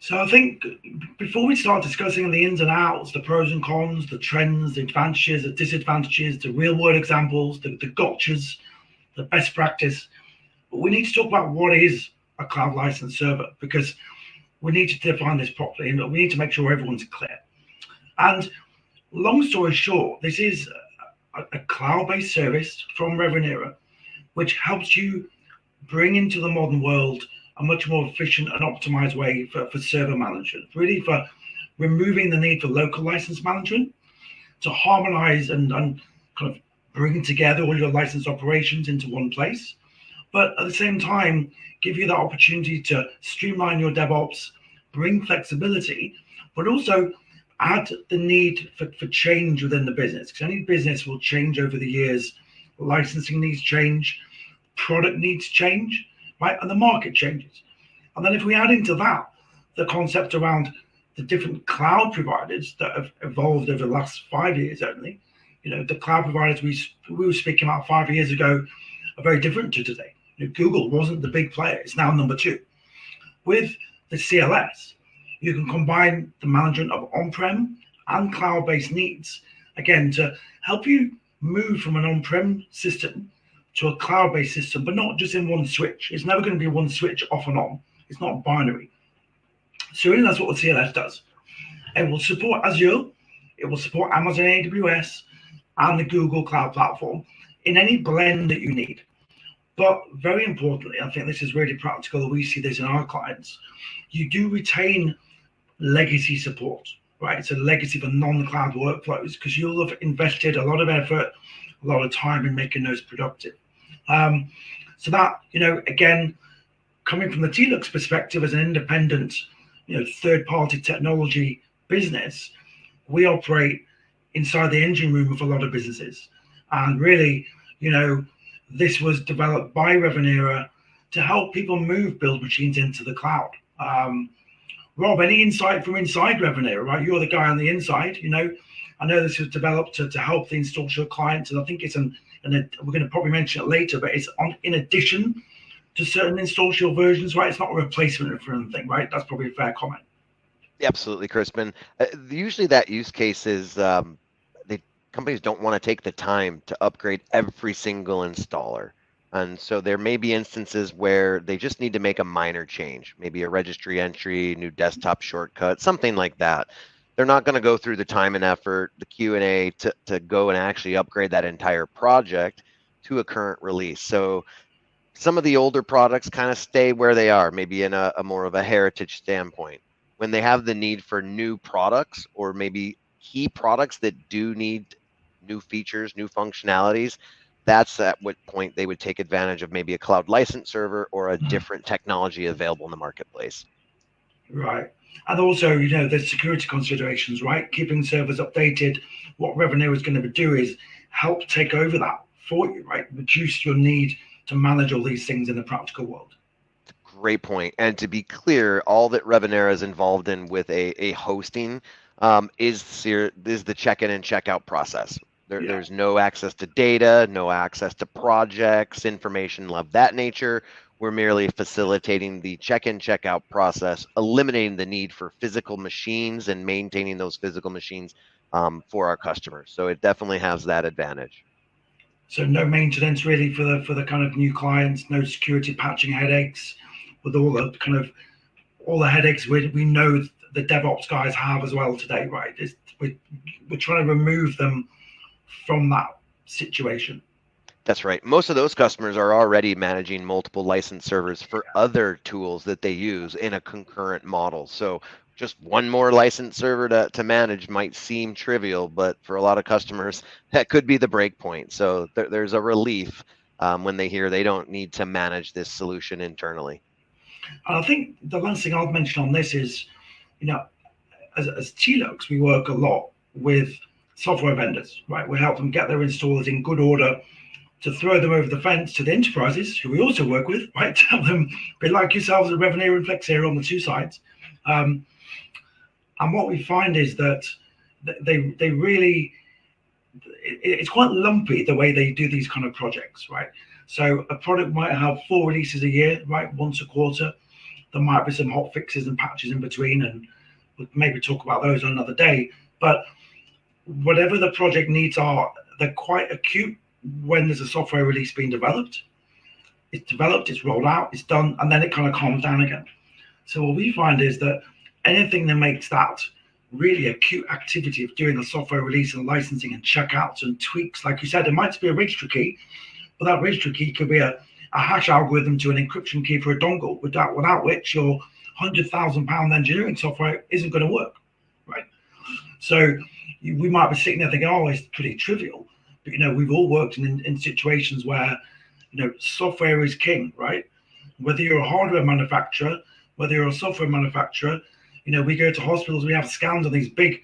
So I think before we start discussing the ins and outs, the pros and cons, the trends, the advantages, the disadvantages, the real world examples, the gotchas, the best practice, we need to talk about what is a cloud license server, because we need to define this properly and we need to make sure everyone's clear. And long story short, this is a cloud-based service from Revenera, which helps you bring into the modern world a much more efficient and optimized way for server management, really for removing the need for local license management, to harmonize and kind of bring together all your license operations into one place, but at the same time, give you that opportunity to streamline your DevOps, bring flexibility, but also add the need for change within the business, because any business will change over the years. Licensing needs change, product needs change, right? And the market changes. And then if we add into that the concept around the different cloud providers that have evolved over the last 5 years only, the cloud providers we were speaking about 5 years ago are very different to today. Google wasn't the big player, it's now number 2. With the CLS, you can combine the management of on-prem and cloud-based needs, again, to help you move from an on-prem system to a cloud-based system, but not just in one switch. It's never going to be one switch off and on. It's not binary. So really that's what the CLS does. It will support Azure, it will support Amazon AWS, and the Google Cloud Platform in any blend that you need. But very importantly, I think this is really practical. We see this in our clients. You do retain legacy support, right? So legacy for non-cloud workflows, because you'll have invested a lot of effort, a lot of time in making those productive. So that, again, coming from the TLUX perspective as an independent, third-party technology business, we operate inside the engine room of a lot of businesses. And really, this was developed by Revenera to help people move build machines into the cloud. Rob, any insight from inside Revenera, right? You're the guy on the inside, I know this was developed to help the InstallShield clients, and I think it's we're going to probably mention it later, but it's in addition to certain InstallShield versions, right? It's not a replacement for anything, right? That's probably a fair comment. Absolutely, Crispin. Usually that use case is companies don't want to take the time to upgrade every single installer. And so there may be instances where they just need to make a minor change, maybe a registry entry, new desktop shortcut, something like that. They're not going to go through the time and effort, the Q&A to go and actually upgrade that entire project to a current release. So some of the older products kind of stay where they are, maybe in a more of a heritage standpoint. When they have the need for new products, or maybe key products that do need new features, new functionalities, that's at what point they would take advantage of maybe a cloud license server or a different technology available in the marketplace. Right. And also, there's security considerations, right? Keeping servers updated. What Revenera is going to do is help take over that for you, right? Reduce your need to manage all these things in the practical world. Great point. And to be clear, all that Revenera is involved in with a hosting is the check-in and check-out process. There's no access to data, no access to projects, information of that nature. We're merely facilitating the check-in, check-out process, eliminating the need for physical machines and maintaining those physical machines for our customers. So it definitely has that advantage. So no maintenance really for the kind of new clients, no security patching headaches, with all the headaches we know the DevOps guys have as well today, right? We're trying to remove them from that situation. That's right. Most of those customers are already managing multiple license servers for other tools that they use in a concurrent model. So just one more license server to manage might seem trivial, but for a lot of customers, that could be the break point. So there's a relief when they hear they don't need to manage this solution internally. And I think the last thing I'll mention on this is, as TLUX, we work a lot with software vendors, right? We help them get their installers in good order to throw them over the fence to the enterprises, who we also work with, right? Tell them, be like yourselves at Revenera and Flexera on the two sides. And what we find is that they really, it's quite lumpy the way they do these kind of projects, right? So a product might have 4 releases a year, right? Once a quarter. There might be some hot fixes and patches in between, and we'll maybe talk about those on another day. But whatever the project needs are, they're quite acute when there's a software release being developed. It's developed, it's rolled out, it's done, and then it kind of calms down again. So what we find is that anything that makes that really acute activity of doing a software release and licensing and checkouts and tweaks, like you said, it might be a register key, but that register key could be a hash algorithm to an encryption key for a dongle, without which your £100,000 engineering software isn't going to work, right? So we might be sitting there thinking, oh, it's pretty trivial, but we've all worked in situations where software is king, right? Whether you're a hardware manufacturer, whether you're a software manufacturer, we go to hospitals, we have scans on these big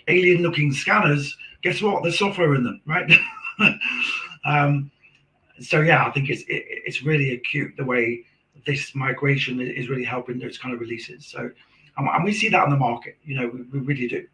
alien-looking scanners. Guess what? There's software in them, right? So yeah, I think it's really acute the way this migration is really helping those kind of releases. So, and we see that on the market. We really do.